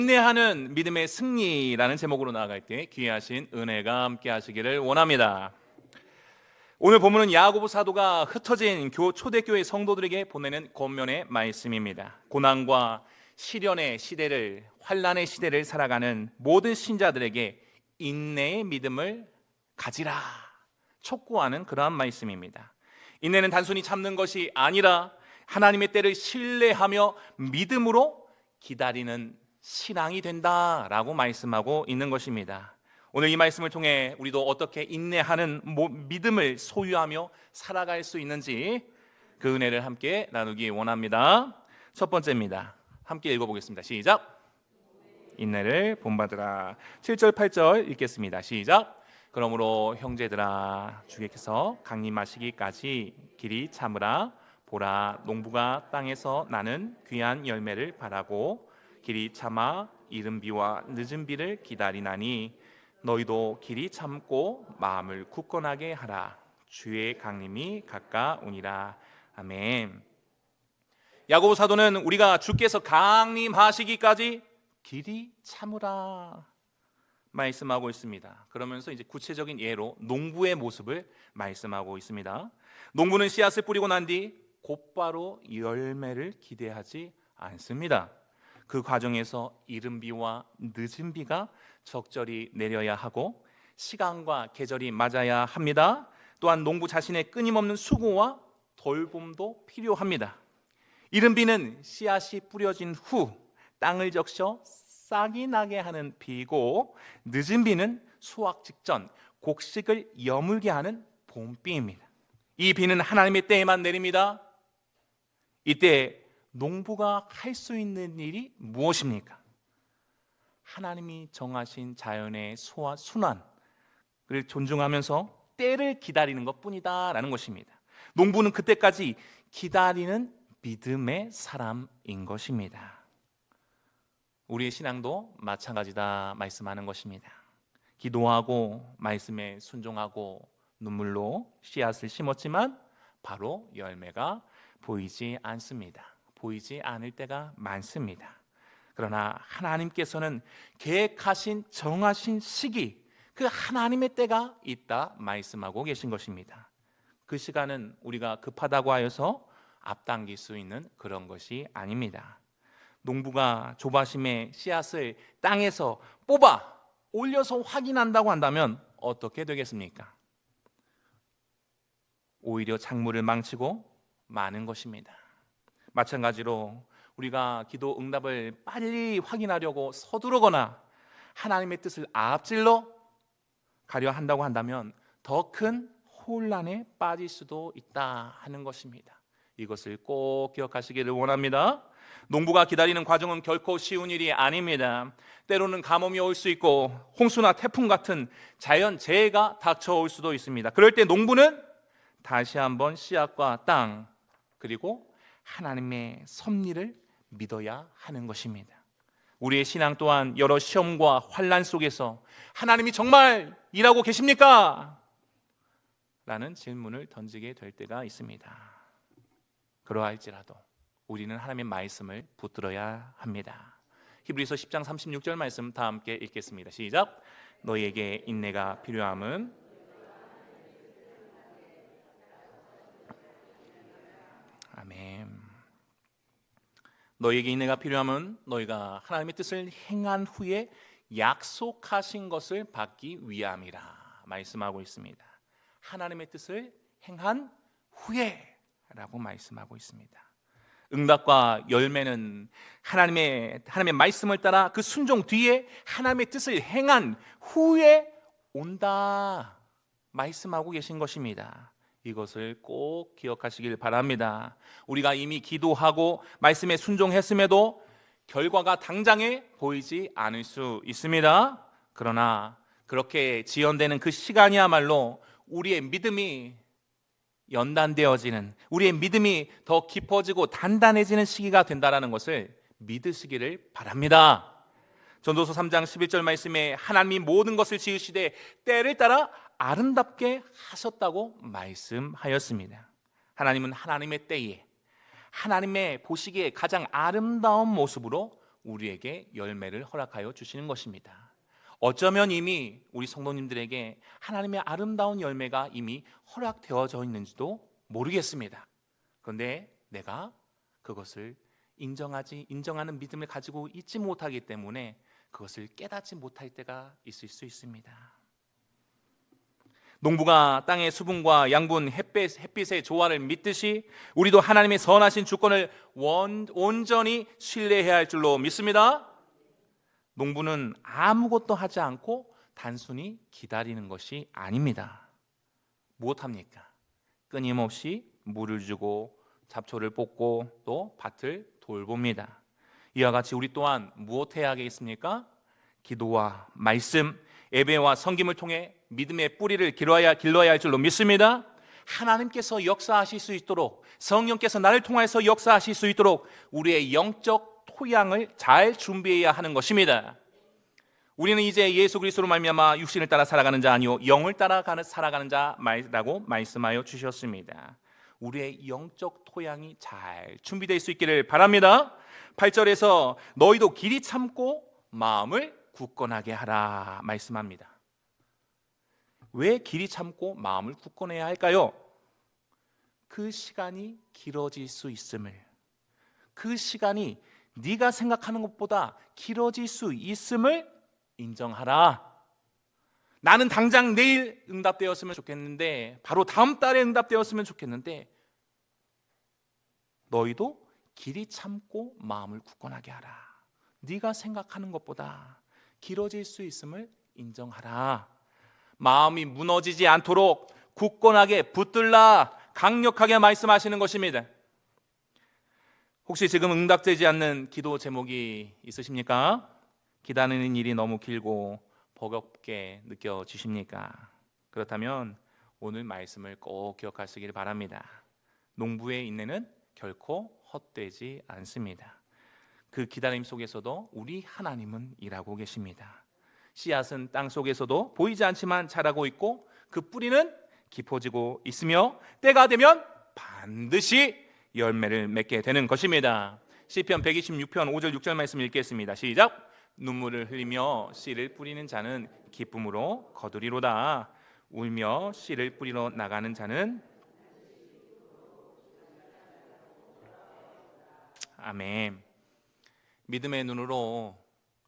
인내하는 믿음의 승리라는 제목으로 나아갈 때 귀하신 은혜가 함께 하시기를 원합니다. 오늘 본문은 야고보 사도가 흩어진 초대교회 성도들에게 보내는 권면의 말씀입니다. 고난과 시련의 시대를, 환난의 시대를 살아가는 모든 신자들에게 인내의 믿음을 가지라 촉구하는 그러한 말씀입니다. 인내는 단순히 참는 것이 아니라 하나님의 때를 신뢰하며 믿음으로 기다리는 신앙이 된다라고 말씀하고 있는 것입니다. 오늘 이 말씀을 통해 우리도 어떻게 인내하는 믿음을 소유하며 살아갈 수 있는지 그 은혜를 함께 나누기 원합니다. 첫 번째입니다. 함께 읽어보겠습니다. 시작. 인내를 본받으라. 7절 8절 읽겠습니다. 시작. 그러므로 형제들아 주께서 강림하시기까지 길이 참으라. 보라, 농부가 땅에서 나는 귀한 열매를 바라고 길이 참아 이른 비와 늦은 비를 기다리나니 너희도 길이 참고 마음을 굳건하게 하라. 주의 강림이 가까우니라. 아멘. 야고보 사도는 우리가 주께서 강림하시기까지 길이 참으라 말씀하고 있습니다. 그러면서 이제 구체적인 예로 농부의 모습을 말씀하고 있습니다. 농부는 씨앗을 뿌리고 난 뒤 곧바로 열매를 기대하지 않습니다. 그 과정에서 이른 비와 늦은 비가 적절히 내려야 하고 시간과 계절이 맞아야 합니다. 또한 농부 자신의 끊임없는 수고와 돌봄도 필요합니다. 이른 비는 씨앗이 뿌려진 후 땅을 적셔 싹이 나게 하는 비고, 늦은 비는 수확 직전 곡식을 여물게 하는 봄비입니다. 이 비는 하나님의 때에만 내립니다. 이때 농부가 할 수 있는 일이 무엇입니까? 하나님이 정하신 자연의 순환을 존중하면서 때를 기다리는 것뿐이다 라는 것입니다. 농부는 그때까지 기다리는 믿음의 사람인 것입니다. 우리의 신앙도 마찬가지다 말씀하는 것입니다. 기도하고 말씀에 순종하고 눈물로 씨앗을 심었지만 바로 열매가 보이지 않습니다. 보이지 않을 때가 많습니다. 그러나 하나님께서는 계획하신 정하신 시기, 그 하나님의 때가 있다 말씀하고 계신 것입니다. 그 시간은 우리가 급하다고 하여서 앞당길 수 있는 그런 것이 아닙니다. 농부가 조바심에 씨앗을 땅에서 뽑아 올려서 확인한다고 한다면 어떻게 되겠습니까? 오히려 작물을 망치고 마는 것입니다. 마찬가지로 우리가 기도 응답을 빨리 확인하려고 서두르거나 하나님의 뜻을 앞질러 가려 한다고 한다면 더 큰 혼란에 빠질 수도 있다 하는 것입니다. 이것을 꼭 기억하시기를 원합니다. 농부가 기다리는 과정은 결코 쉬운 일이 아닙니다. 때로는 가뭄이 올 수 있고 홍수나 태풍 같은 자연 재해가 닥쳐올 수도 있습니다. 그럴 때 농부는 다시 한번 씨앗과 땅 그리고 하나님의 섭리를 믿어야 하는 것입니다. 우리의 신앙 또한 여러 시험과 환난 속에서 하나님이 정말 일하고 계십니까? 라는 질문을 던지게 될 때가 있습니다. 그러할지라도 우리는 하나님의 말씀을 붙들어야 합니다. 히브리서 10장 36절 말씀 다 함께 읽겠습니다. 시작. 너희에게 인내가 필요함은 아멘. 너희에게 인내가 필요함은 너희가 하나님의 뜻을 행한 후에 약속하신 것을 받기 위함이라 말씀하고 있습니다. 하나님의 뜻을 행한 후에 라고 말씀하고 있습니다. 응답과 열매는 하나님의 말씀을 따라 그 순종 뒤에 하나님의 뜻을 행한 후에 온다 말씀하고 계신 것입니다. 이것을 꼭 기억하시길 바랍니다. 우리가 이미 기도하고 말씀에 순종했음에도 결과가 당장에 보이지 않을 수 있습니다. 그러나 그렇게 지연되는 그 시간이야말로 우리의 믿음이 연단되어지는, 우리의 믿음이 더 깊어지고 단단해지는 시기가 된다는 것을 믿으시기를 바랍니다. 전도서 3장 11절 말씀에 하나님이 모든 것을 지으시되 때를 따라 아름답게 하셨다고 말씀하였습니다. 하나님은 하나님의 때에 하나님의 보시기에 가장 아름다운 모습으로 우리에게 열매를 허락하여 주시는 것입니다. 어쩌면 이미 우리 성도님들에게 하나님의 아름다운 열매가 이미 허락되어져 있는지도 모르겠습니다. 그런데 내가 그것을 인정하는 믿음을 가지고 있지 못하기 때문에 그것을 깨닫지 못할 때가 있을 수 있습니다. 농부가 땅의 수분과 양분, 햇빛의 조화를 믿듯이 우리도 하나님의 선하신 주권을 온전히 신뢰해야 할 줄로 믿습니다. 농부는 아무것도 하지 않고 단순히 기다리는 것이 아닙니다. 무엇합니까? 끊임없이 물을 주고 잡초를 뽑고 또 밭을 돌봅니다. 이와 같이 우리 또한 무엇해야 하겠습니까? 기도와 말씀, 예배와 섬김을 통해 믿음의 뿌리를 길러야 할 줄로 믿습니다. 하나님께서 역사하실 수 있도록, 성령께서 나를 통해서 역사하실 수 있도록 우리의 영적 토양을 잘 준비해야 하는 것입니다. 우리는 이제 예수 그리스도로 말미암아 육신을 따라 살아가는 자 아니요 영을 따라 살아가는 자라고 말씀하여 주셨습니다. 우리의 영적 토양이 잘 준비되어 수 있기를 바랍니다. 8절에서 너희도 길이 참고 마음을 굳건하게 하라 말씀합니다. 왜 길이 참고 마음을 굳건해야 할까요? 그 시간이 길어질 수 있음을, 그 시간이 네가 생각하는 것보다 길어질 수 있음을 인정하라. 나는 당장 내일 응답되었으면 좋겠는데, 바로 다음 달에 응답되었으면 좋겠는데, 너희도 길이 참고 마음을 굳건하게 하라. 네가 생각하는 것보다 길어질 수 있음을 인정하라. 마음이 무너지지 않도록 굳건하게 붙들라 강력하게 말씀하시는 것입니다. 혹시 지금 응답되지 않는 기도 제목이 있으십니까? 기다리는 일이 너무 길고 버겁게 느껴지십니까? 그렇다면 오늘 말씀을 꼭 기억하시길 바랍니다. 농부의 인내는 결코 헛되지 않습니다. 그 기다림 속에서도 우리 하나님은 일하고 계십니다. 씨앗은 땅 속에서도 보이지 않지만 자라고 있고 그 뿌리는 깊어지고 있으며 때가 되면 반드시 열매를 맺게 되는 것입니다. 시편 126편 5절 6절 말씀 읽겠습니다. 시작. 눈물을 흘리며 씨를 뿌리는 자는 기쁨으로 거두리로다. 울며 씨를 뿌리러 나가는 자는 아멘. 믿음의 눈으로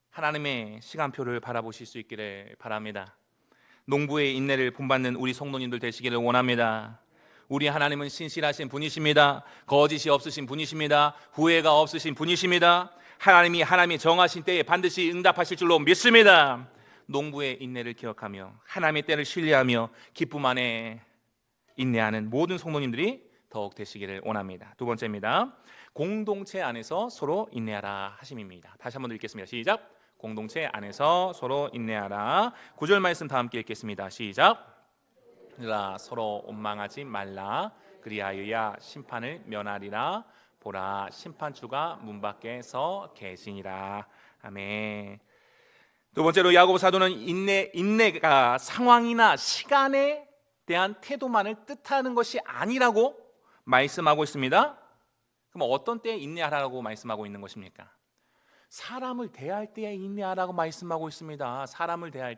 하나님의 시간표를 바라보실 수 있기를 바랍니다. 농부의 인내를 본받는 우리 성도님들 되시기를 원합니다. 우리 하나님은 신실하신 분이십니다. 거짓이 없으신 분이십니다. 후회가 없으신 분이십니다. 하나님이 정하신 때에 반드시 응답하실 줄로 믿습니다. 농부의 인내를 기억하며 하나님의 때를 신뢰하며 기쁨 안에 인내하는 모든 성도님들이 더욱 되시기를 원합니다. 두 번째입니다. 공동체 안에서 서로 인내하라 하심입니다. 다시 한번 읽겠습니다. 시작. 공동체 안에서 서로 인내하라. 9절 말씀 다 함께 읽겠습니다. 시작. 서로 원망하지 말라. 그리하여야 심판을 면하리라. 보라, 심판주가 문 밖에서 계시니라. 아멘. 두 번째로 야고보 사도는 인내가 상황이나 시간에 대한 태도만을 뜻하는 것이 아니라고 말씀하고 있습니다. 그럼 어떤 때에 인내하라고 말씀하고 있는 것입니까? 사람을 대할 때에 인내하라고 말씀하고 있습니다. 사람을 대할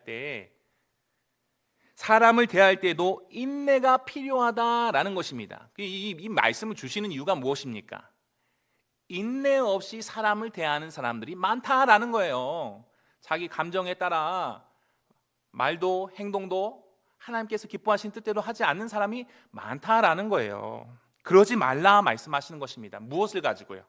때에도 인내가 필요하다라는 것입니다. 이 말씀을 주시는 이유가 무엇입니까? 인내 없이 사람을 대하는 사람들이 많다라는 거예요. 자기 감정에 따라 말도 행동도 하나님께서 기뻐하신 뜻대로 하지 않는 사람이 많다라는 거예요. 그러지 말라 말씀하시는 것입니다. 무엇을 가지고요?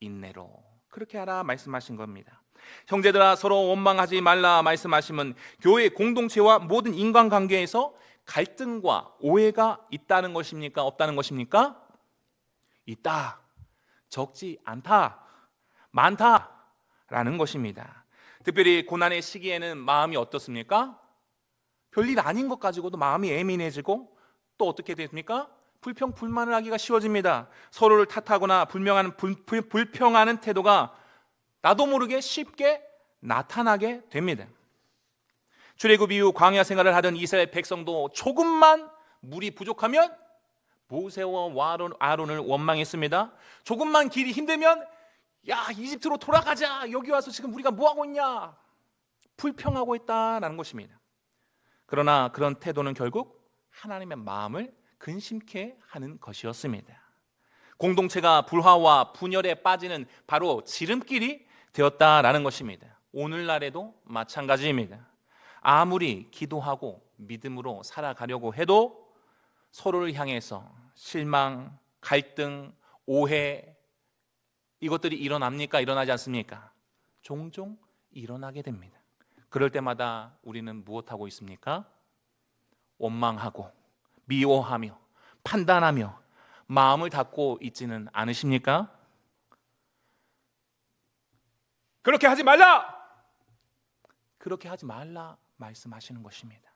인내로. 그렇게 하라 말씀하신 겁니다. 형제들아 서로 원망하지 말라 말씀하시면 교회 공동체와 모든 인간관계에서 갈등과 오해가 있다는 것입니까? 없다는 것입니까? 있다. 적지 않다. 많다라는 것입니다. 특별히 고난의 시기에는 마음이 어떻습니까? 별일 아닌 것 가지고도 마음이 예민해지고 또 어떻게 됩니까? 불평불만을 하기가 쉬워집니다. 서로를 탓하거나 불평하는 태도가 나도 모르게 쉽게 나타나게 됩니다. 출애굽 이후 광야 생활을 하던 이스라엘 백성도 조금만 물이 부족하면 모세와 아론을 원망했습니다. 조금만 길이 힘들면 야, 이집트로 돌아가자. 여기 와서 지금 우리가 뭐 하고 있냐? 불평하고 있다라는 것입니다. 그러나 그런 태도는 결국 하나님의 마음을 근심케 하는 것이었습니다. 공동체가 불화와 분열에 빠지는 바로 지름길이 되었다라는 것입니다. 오늘날에도 마찬가지입니다. 아무리 기도하고 믿음으로 살아가려고 해도 서로를 향해서 실망, 갈등, 오해 이것들이 일어납니까? 일어나지 않습니까? 종종 일어나게 됩니다. 그럴 때마다 우리는 무엇하고 있습니까? 원망하고 미워하며 판단하며 마음을 닫고 있지는 않으십니까? 그렇게 하지 말라! 그렇게 하지 말라 말씀하시는 것입니다.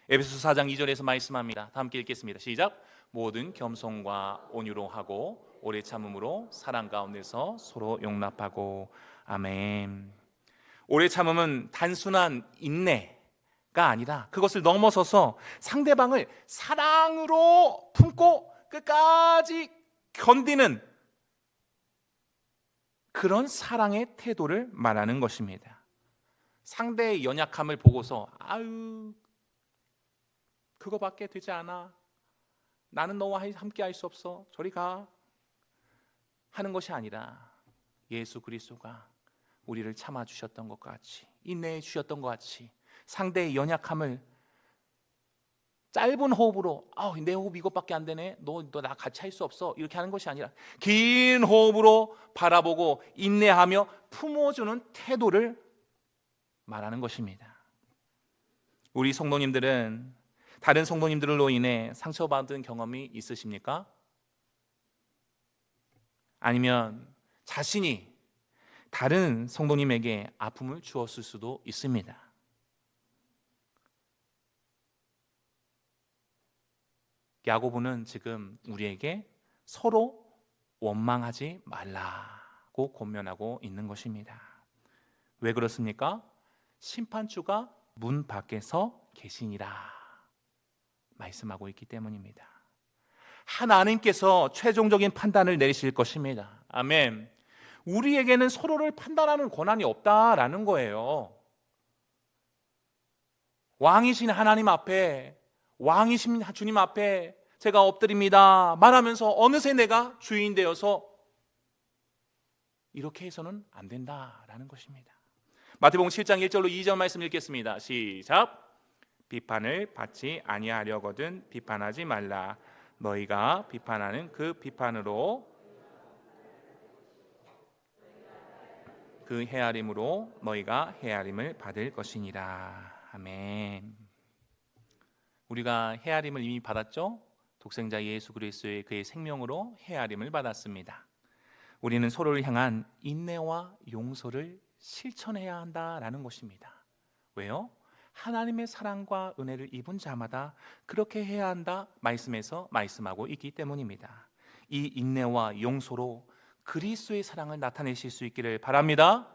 에베소서 4장 2절에서 말씀합니다. 다 함께 읽겠습니다. 시작. 모든 겸손과 온유로 하고 오래 참음으로 사랑 가운데서 서로 용납하고. 아멘. 오래 참음은 단순한 인내가 아니라 그것을 넘어서서 상대방을 사랑으로 품고 끝까지 견디는 그런 사랑의 태도를 말하는 것입니다. 상대의 연약함을 보고서 아유 그거밖에 되지 않아, 나는 너와 함께 할 수 없어, 저리 가 하는 것이 아니라 예수 그리스도가 우리를 참아주셨던 것 같이, 인내해 주셨던 것 같이 상대의 연약함을 짧은 호흡으로 내 호흡 이것밖에 안 되네, 너 나 같이 할 수 없어, 이렇게 하는 것이 아니라 긴 호흡으로 바라보고 인내하며 품어주는 태도를 말하는 것입니다. 우리 성도님들은 다른 성도님들로 인해 상처받은 경험이 있으십니까? 아니면 자신이 다른 성도님에게 아픔을 주었을 수도 있습니다. 야고보는 지금 우리에게 서로 원망하지 말라고 권면하고 있는 것입니다. 왜 그렇습니까? 심판주가 문 밖에서 계시니라 말씀하고 있기 때문입니다. 하나님께서 최종적인 판단을 내리실 것입니다. 아멘. 우리에게는 서로를 판단하는 권한이 없다라는 거예요. 왕이신 하나님 앞에, 왕이신 주님 앞에 제가 엎드립니다 말하면서 어느새 내가 주인 되어서 이렇게 해서는 안 된다라는 것입니다. 마태복음 7장 1절로 2절 말씀 읽겠습니다. 시작. 비판을 받지 아니하려거든 비판하지 말라. 너희가 비판하는 그 비판으로 그 헤아림으로 너희가 헤아림을 받을 것이니라. 아멘. 우리가 헤아림을 이미 받았죠? 독생자 예수 그리스도의 그의 생명으로 헤아림을 받았습니다. 우리는 서로를 향한 인내와 용서를 실천해야 한다라는 것입니다. 왜요? 하나님의 사랑과 은혜를 입은 자마다 그렇게 해야 한다 말씀에서 말씀하고 있기 때문입니다. 이 인내와 용서로 그리스도의 사랑을 나타내실 수 있기를 바랍니다.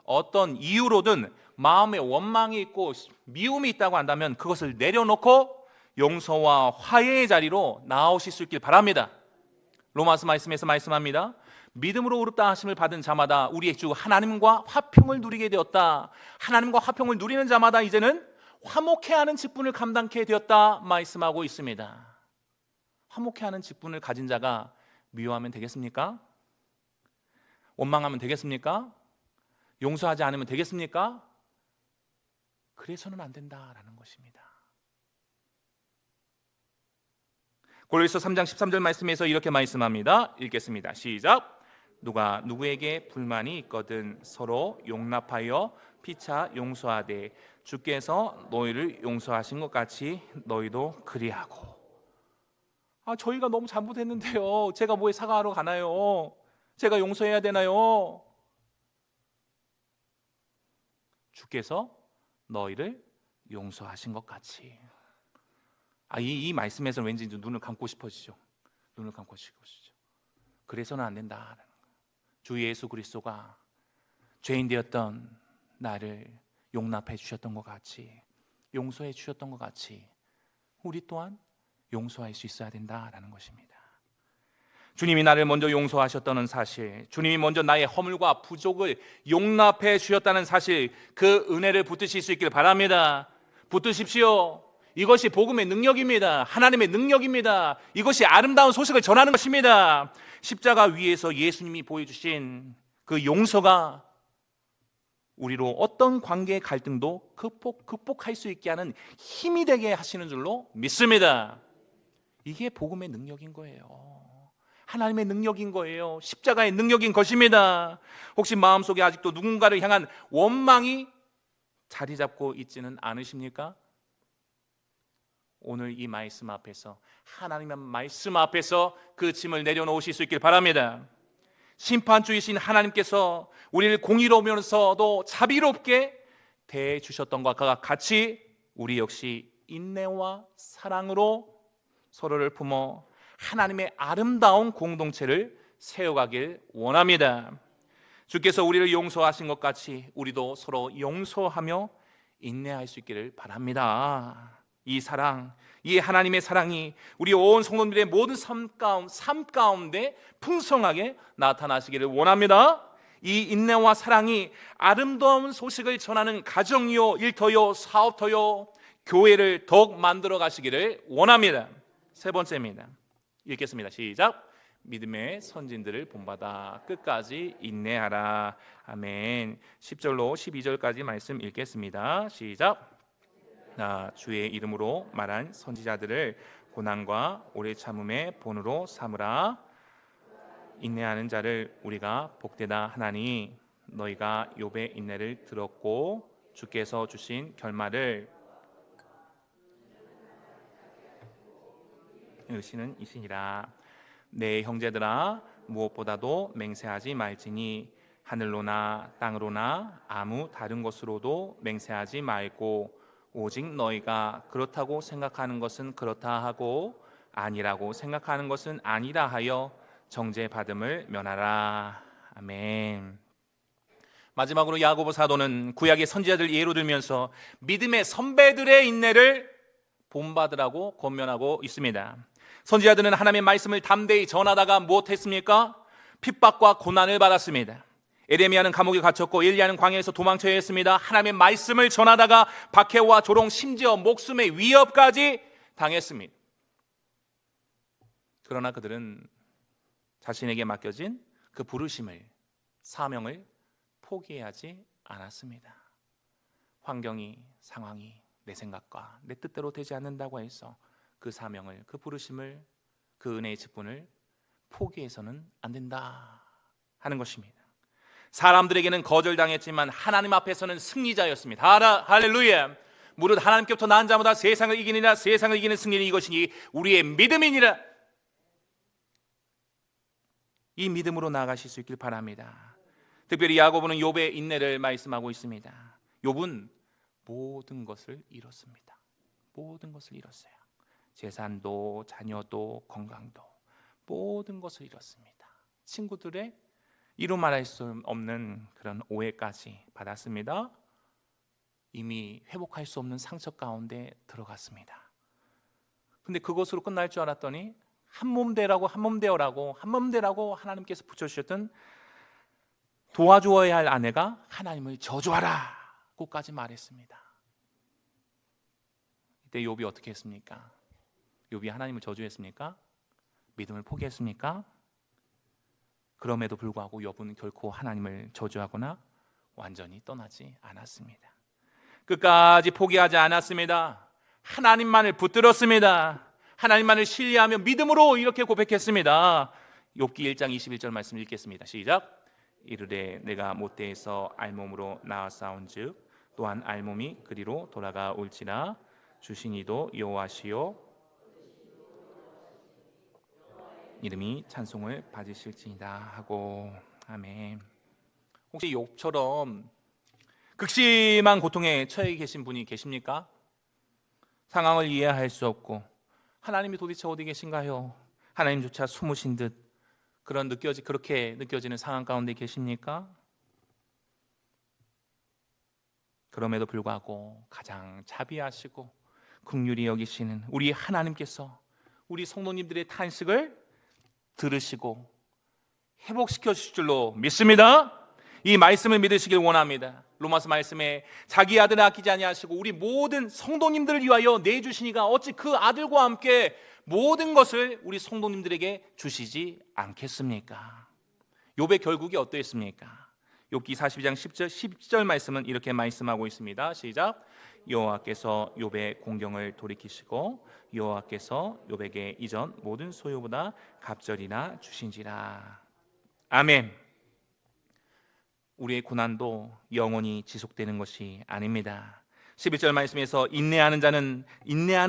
어떤 이유로든 마음에 원망이 있고 미움이 있다고 한다면 그것을 내려놓고 용서와 화해의 자리로 나오실 수 있길 바랍니다. 로마서 말씀에서 말씀합니다. 믿음으로 의롭다 하심을 받은 자마다 우리의 주 하나님과 화평을 누리게 되었다. 하나님과 화평을 누리는 자마다 이제는 화목해하는 직분을 감당케 되었다 말씀하고 있습니다. 화목해하는 직분을 가진 자가 미워하면 되겠습니까? 원망하면 되겠습니까? 용서하지 않으면 되겠습니까? 그래서는 안 된다라는 것입니다. 고린도서 3장 13절 말씀에서 이렇게 말씀합니다. 읽겠습니다. 시작. 누가 누구에게 불만이 있거든 서로 용납하여 피차 용서하되 주께서 너희를 용서하신 것 같이 너희도 그리하고. 저희가 너무 잘못했는데요, 제가 뭐에 사과하러 가나요? 제가 용서해야 되나요? 주께서 너희를 용서하신 것 같이. 이 말씀에서 왠지 눈을 감고 싶어지죠. 눈을 감고 싶어지죠. 그래서는 안 된다. 주 예수 그리스도가 죄인 되었던 나를 용납해 주셨던 것 같이, 용서해 주셨던 것 같이 우리 또한 용서할 수 있어야 된다라는 것입니다. 주님이 나를 먼저 용서하셨다는 사실, 주님이 먼저 나의 허물과 부족을 용납해 주셨다는 사실, 그 은혜를 붙드실 수 있길 바랍니다. 붙드십시오. 이것이 복음의 능력입니다. 하나님의 능력입니다. 이것이 아름다운 소식을 전하는 것입니다. 십자가 위에서 예수님이 보여주신 그 용서가 우리로 어떤 관계의 갈등도 극복할 수 있게 하는 힘이 되게 하시는 줄로 믿습니다. 이게 복음의 능력인 거예요. 하나님의 능력인 거예요. 십자가의 능력인 것입니다. 혹시 마음속에 아직도 누군가를 향한 원망이 자리 잡고 있지는 않으십니까? 오늘 이 말씀 앞에서, 하나님의 말씀 앞에서 그 짐을 내려놓으실 수 있길 바랍니다. 심판주이신 하나님께서 우리를 공의로우면서도 자비롭게 대해 주셨던 것과 같이 우리 역시 인내와 사랑으로 서로를 품어 하나님의 아름다운 공동체를 세워가길 원합니다. 주께서 우리를 용서하신 것 같이 우리도 서로 용서하며 인내할 수 있기를 바랍니다. 이 사랑, 이 하나님의 사랑이 우리 온 성도들의 모든 삶 가운데 풍성하게 나타나시기를 원합니다. 이 인내와 사랑이 아름다운 소식을 전하는 가정이요, 일터요, 사업터요, 교회를 더욱 만들어 가시기를 원합니다. 세 번째입니다. 읽겠습니다. 시작. 믿음의 선진들을 본받아 끝까지 인내하라. 아멘. 10절로 12절까지 말씀 읽겠습니다. 시작. 나 주의 이름으로 말한 선지자들을 고난과 오래 참음의 본으로 삼으라. 인내하는 자를 우리가 복되다 하나니 너희가 욥의 인내를 들었고 주께서 주신 결말을 의시는 이시니라. 내 형제들아 무엇보다도 맹세하지 말지니 하늘로나 땅으로나 아무 다른 것으로도 맹세하지 말고 오직 너희가 그렇다고 생각하는 것은 그렇다 하고 아니라고 생각하는 것은 아니라 하여 정죄받음을 면하라. 아멘. 마지막으로 야고보 사도는 구약의 선지자들 예로 들면서 믿음의 선배들의 인내를 본받으라고 권면하고 있습니다. 선지자들은 하나님의 말씀을 담대히 전하다가 무엇했습니까? 핍박과 고난을 받았습니다. 에레미야는 감옥에 갇혔고 엘리야는 광야에서 도망쳐야 했습니다. 하나님의 말씀을 전하다가 박해와 조롱, 심지어 목숨의 위협까지 당했습니다. 그러나 그들은 자신에게 맡겨진 그 부르심을, 사명을 포기하지 않았습니다. 환경이, 상황이 내 생각과 내 뜻대로 되지 않는다고 해서 그 사명을, 그 부르심을, 그 은혜의 직분을 포기해서는 안 된다 하는 것입니다. 사람들에게는 거절당했지만 하나님 앞에서는 승리자였습니다. 할렐루야. 무릇 하나님께부터 난 자마다 세상을 이기느니라. 세상을 이기는 승리는 이것이니 우리의 믿음이니라. 이 믿음으로 나아가실 수 있길 바랍니다. 특별히 야고보는 욥의 인내를 말씀하고 있습니다. 욥은 모든 것을 잃었습니다. 모든 것을 잃었어요. 재산도, 자녀도, 건강도, 모든 것을 잃었습니다. 친구들의 이루 말할 수 없는 그런 오해까지 받았습니다. 이미 회복할 수 없는 상처 가운데 들어갔습니다. 근데 그것으로 끝날 줄 알았더니 한몸 되라고 하나님께서 붙여주셨던 도와주어야 할 아내가 하나님을 저주하라고까지 말했습니다. 이때 욥이 어떻게 했습니까? 욥이 하나님을 저주했습니까? 믿음을 포기했습니까? 그럼에도 불구하고 욥은 결코 하나님을 저주하거나 완전히 떠나지 않았습니다. 끝까지 포기하지 않았습니다. 하나님만을 붙들었습니다. 하나님만을 신뢰하며 믿음으로 이렇게 고백했습니다. 욥기 1장 21절 말씀 읽겠습니다. 시작. 이르되 내가 못대에서 알몸으로 나아싸운즉 또한 알몸이 그리로 돌아가 올지라 주신 이도 여호와시요 이름이 찬송을 받으실지니라 하고. 아멘. 혹시 욥처럼 극심한 고통에 처해 계신 분이 계십니까? 상황을 이해할 수 없고 하나님이 도대체 어디 계신가요? 하나님조차 숨으신 듯 그렇게 느껴지는 상황 가운데 계십니까? 그럼에도 불구하고 가장 자비하시고 긍휼히 여기시는 우리 하나님께서 우리 성도님들의 탄식을 들으시고 회복시켜 주실 줄로 믿습니다. 이 말씀을 믿으시길 원합니다. 로마서 말씀에 자기 아들을 아끼지 아니하시고 우리 모든 성도님들을 위하여 내주시니가 어찌 그 아들과 함께 모든 것을 우리 성도님들에게 주시지 않겠습니까? 욥의 결국이 어떠했습니까? 욥기 42장 10절 말씀은 이렇게 말씀하고 있습니다. 시작. 여호와께서 욥의 공경을 돌이키시고 여호와께서 욥에게 이전 모든 소유보다 갑절이나 주신지라. 아멘. 우리의 고난도 영원히 지속되는 것이 아닙니다. 11절 말씀에서 인내하는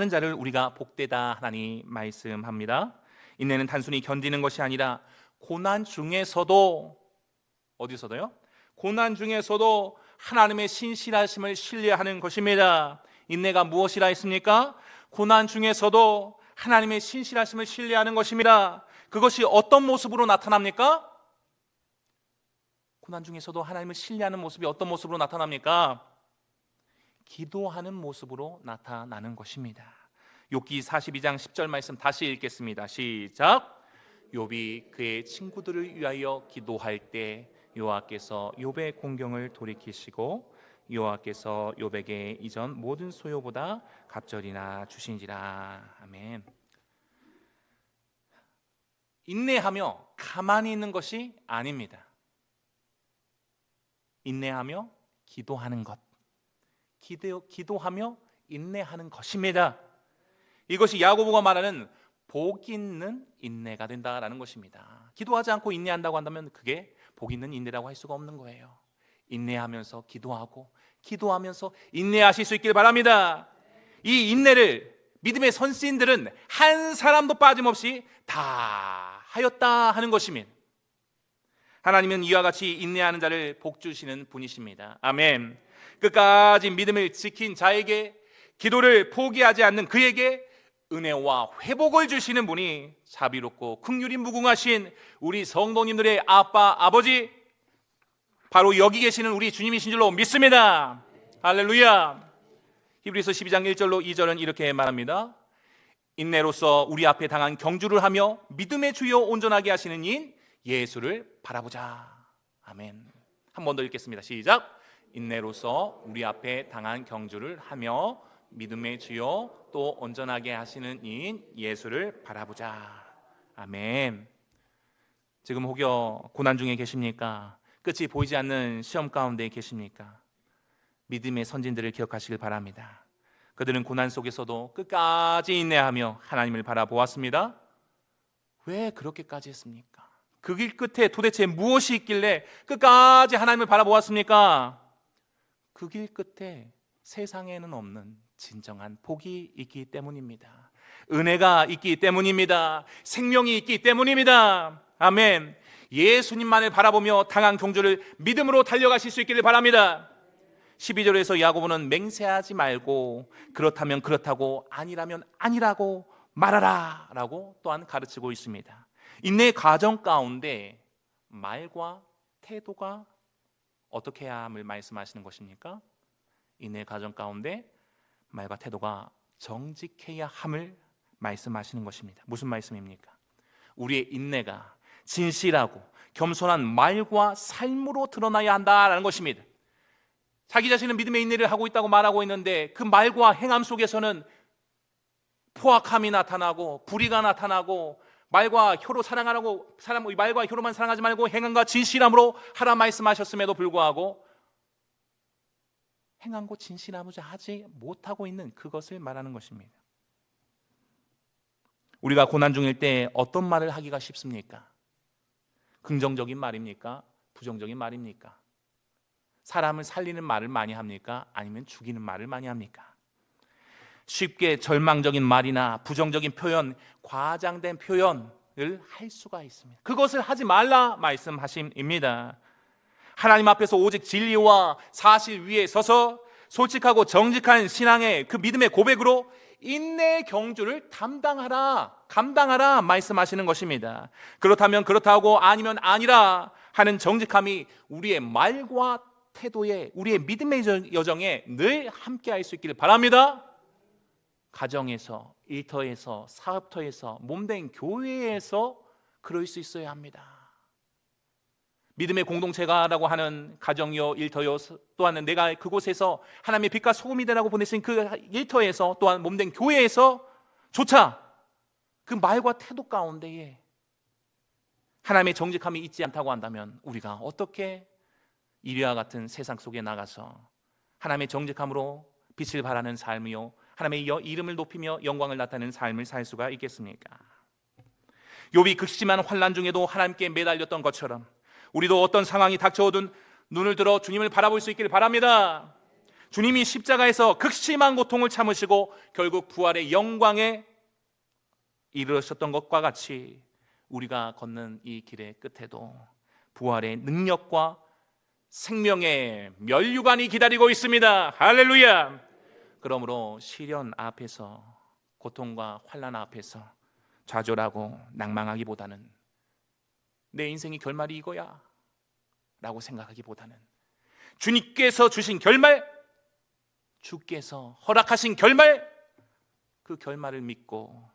자를 우리가 복되다 하나님 말씀합니다. 인내는 단순히 견디는 것이 아니라 고난 중에서도 어디서도요? 고난 중에서도 하나님의 신실하심을 신뢰하는 것입니다. 인내가 무엇이라 했습니까? 고난 중에서도 하나님의 신실하심을 신뢰하는 것입니다. 그것이 어떤 모습으로 나타납니까? 고난 중에서도 하나님을 신뢰하는 모습이 어떤 모습으로 나타납니까? 기도하는 모습으로 나타나는 것입니다. 욥기 42장 10절 말씀 다시 읽겠습니다. 시작. 욥이 그의 친구들을 위하여 기도할 때 여호와께서 욥의 공경을 돌이키시고 여호와께서 욥에게 이전 모든 소요보다 갑절이나 주신지라. 아멘. 인내하며 가만히 있는 것이 아닙니다. 인내하며 기도하는 것, 기도하며 인내하는 것입니다. 이것이 야고보가 말하는 복 있는 인내가 된다라는 것입니다. 기도하지 않고 인내한다고 한다면 그게 복 있는 인내라고 할 수가 없는 거예요. 인내하면서 기도하고 기도하면서 인내하실 수 있길 바랍니다. 이 인내를 믿음의 선지인들은 한 사람도 빠짐없이 다 하였다 하는 것입니다. 하나님은 이와 같이 인내하는 자를 복 주시는 분이십니다. 아멘. 끝까지 믿음을 지킨 자에게, 기도를 포기하지 않는 그에게 은혜와 회복을 주시는 분이 자비롭고 긍휼이 무궁하신 우리 성도님들의 아빠, 아버지, 바로 여기 계시는 우리 주님이신 줄로 믿습니다. 할렐루야. 히브리서 12장 1절로 2절은 이렇게 말합니다. 인내로서 우리 앞에 당한 경주를 하며 믿음의 주여 온전하게 하시는 이인 예수를 바라보자. 아멘. 한 번 더 읽겠습니다. 시작. 인내로서 우리 앞에 당한 경주를 하며 믿음의 주여 또 온전하게 하시는 이인 예수를 바라보자. 아멘. 지금 혹여 고난 중에 계십니까? 끝이 보이지 않는 시험 가운데 계십니까? 믿음의 선진들을 기억하시길 바랍니다. 그들은 고난 속에서도 끝까지 인내하며 하나님을 바라보았습니다. 왜 그렇게까지 했습니까? 그 길 끝에 도대체 무엇이 있길래 끝까지 하나님을 바라보았습니까? 그 길 끝에 세상에는 없는 진정한 복이 있기 때문입니다. 은혜가 있기 때문입니다. 생명이 있기 때문입니다. 아멘. 예수님만을 바라보며 당한 경주를 믿음으로 달려가실 수 있기를 바랍니다. 12절에서 야고보는 맹세하지 말고 그렇다면 그렇다고 아니라면 아니라고 말하라 라고 또한 가르치고 있습니다. 인내의 과정 가운데 말과 태도가 어떻게 해야 함을 말씀하시는 것입니까? 인내의 과정 가운데 말과 태도가 정직해야 함을 말씀하시는 것입니다. 무슨 말씀입니까? 우리의 인내가 진실하고 겸손한 말과 삶으로 드러나야 한다라는 것입니다. 자기 자신은 믿음의 인내를 하고 있다고 말하고 있는데 그 말과 행함 속에서는 포악함이 나타나고 불의가 나타나고 말과 혀로 사랑하라고 말과 혀로만 사랑하지 말고 행함과 진실함으로 하라 말씀하셨음에도 불구하고 행함과 진실함으로 하지 못하고 있는 그것을 말하는 것입니다. 우리가 고난 중일 때 어떤 말을 하기가 쉽습니까? 긍정적인 말입니까? 부정적인 말입니까? 사람을 살리는 말을 많이 합니까? 아니면 죽이는 말을 많이 합니까? 쉽게 절망적인 말이나 부정적인 표현, 과장된 표현을 할 수가 있습니다. 그것을 하지 말라 말씀하심입니다. 하나님 앞에서 오직 진리와 사실 위에 서서 솔직하고 정직한 신앙의 그 믿음의 고백으로 인내의 경주를 감당하라 말씀하시는 것입니다. 그렇다면 그렇다고 아니면 아니라 하는 정직함이 우리의 말과 태도에, 우리의 믿음의 여정에 늘 함께할 수 있기를 바랍니다. 가정에서, 일터에서, 사업터에서, 몸된 교회에서 그럴 수 있어야 합니다. 믿음의 공동체가라고 하는 가정이요 일터요, 또한 내가 그곳에서 하나님의 빛과 소금이 되라고 보내신 그 일터에서, 또한 몸된 교회에서 조차 그 말과 태도 가운데에 하나님의 정직함이 있지 않다고 한다면 우리가 어떻게 이리와 같은 세상 속에 나가서 하나님의 정직함으로 빛을 발하는 삶이요, 하나님의 이름을 높이며 영광을 나타내는 삶을 살 수가 있겠습니까? 욥이 극심한 환난 중에도 하나님께 매달렸던 것처럼 우리도 어떤 상황이 닥쳐오든 눈을 들어 주님을 바라볼 수 있기를 바랍니다. 주님이 십자가에서 극심한 고통을 참으시고 결국 부활의 영광에 이르셨던 것과 같이 우리가 걷는 이 길의 끝에도 부활의 능력과 생명의 면류관이 기다리고 있습니다. 할렐루야. 그러므로 시련 앞에서, 고통과 환난 앞에서 좌절하고 낭망하기보다는 내 인생의 결말이 이거야 라고 생각하기보다는 주님께서 주신 결말, 주께서 허락하신 결말, 그 결말을 믿고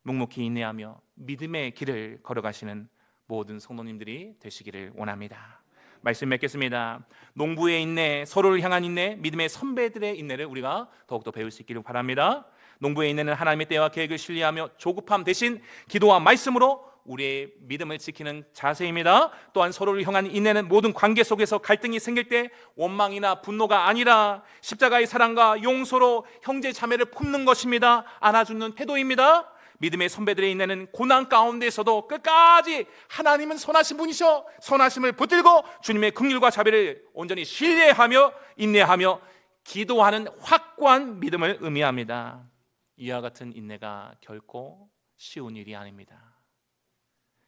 묵묵히 인내하며 믿음의 길을 걸어가시는 모든 성도님들이 되시기를 원합니다. 말씀 맺겠습니다. 농부의 인내, 서로를 향한 인내, 믿음의 선배들의 인내를 우리가 더욱더 배울 수 있기를 바랍니다. 농부의 인내는 하나님의 때와 계획을 신뢰하며 조급함 대신 기도와 말씀으로 우리의 믿음을 지키는 자세입니다. 또한 서로를 향한 인내는 모든 관계 속에서 갈등이 생길 때 원망이나 분노가 아니라 십자가의 사랑과 용서로 형제 자매를 품는 것입니다. 안아주는 태도입니다. 믿음의 선배들의 인내는 고난 가운데서도 끝까지 하나님은 선하신 분이셔, 선하심을 붙들고 주님의 긍휼과 자비를 온전히 신뢰하며 인내하며 기도하는 확고한 믿음을 의미합니다. 이와 같은 인내가 결코 쉬운 일이 아닙니다.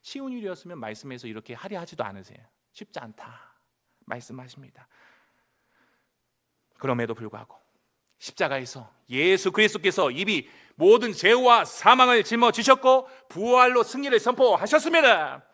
쉬운 일이었으면 말씀에서 이렇게 하려 하지도 않으세요. 쉽지 않다 말씀하십니다. 그럼에도 불구하고 십자가에서 예수 그리스도께서 이미 모든 죄와 사망을 짊어지셨고 부활로 승리를 선포하셨습니다.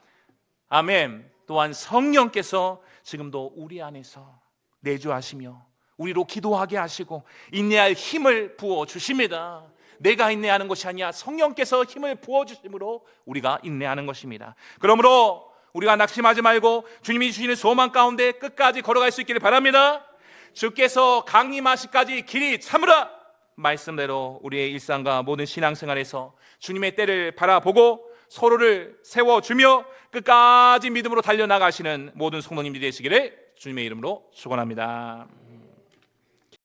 아멘. 또한 성령께서 지금도 우리 안에서 내주하시며 우리로 기도하게 하시고 인내할 힘을 부어주십니다. 내가 인내하는 것이 아니야, 성령께서 힘을 부어주심으로 우리가 인내하는 것입니다. 그러므로 우리가 낙심하지 말고 주님이 주시는 소망 가운데 끝까지 걸어갈 수 있기를 바랍니다. 주께서 강림하시까지 길이 참으라 말씀대로 우리의 일상과 모든 신앙생활에서 주님의 때를 바라보고 서로를 세워주며 끝까지 믿음으로 달려나가시는 모든 성도님들이 되시기를 주님의 이름으로 축원합니다.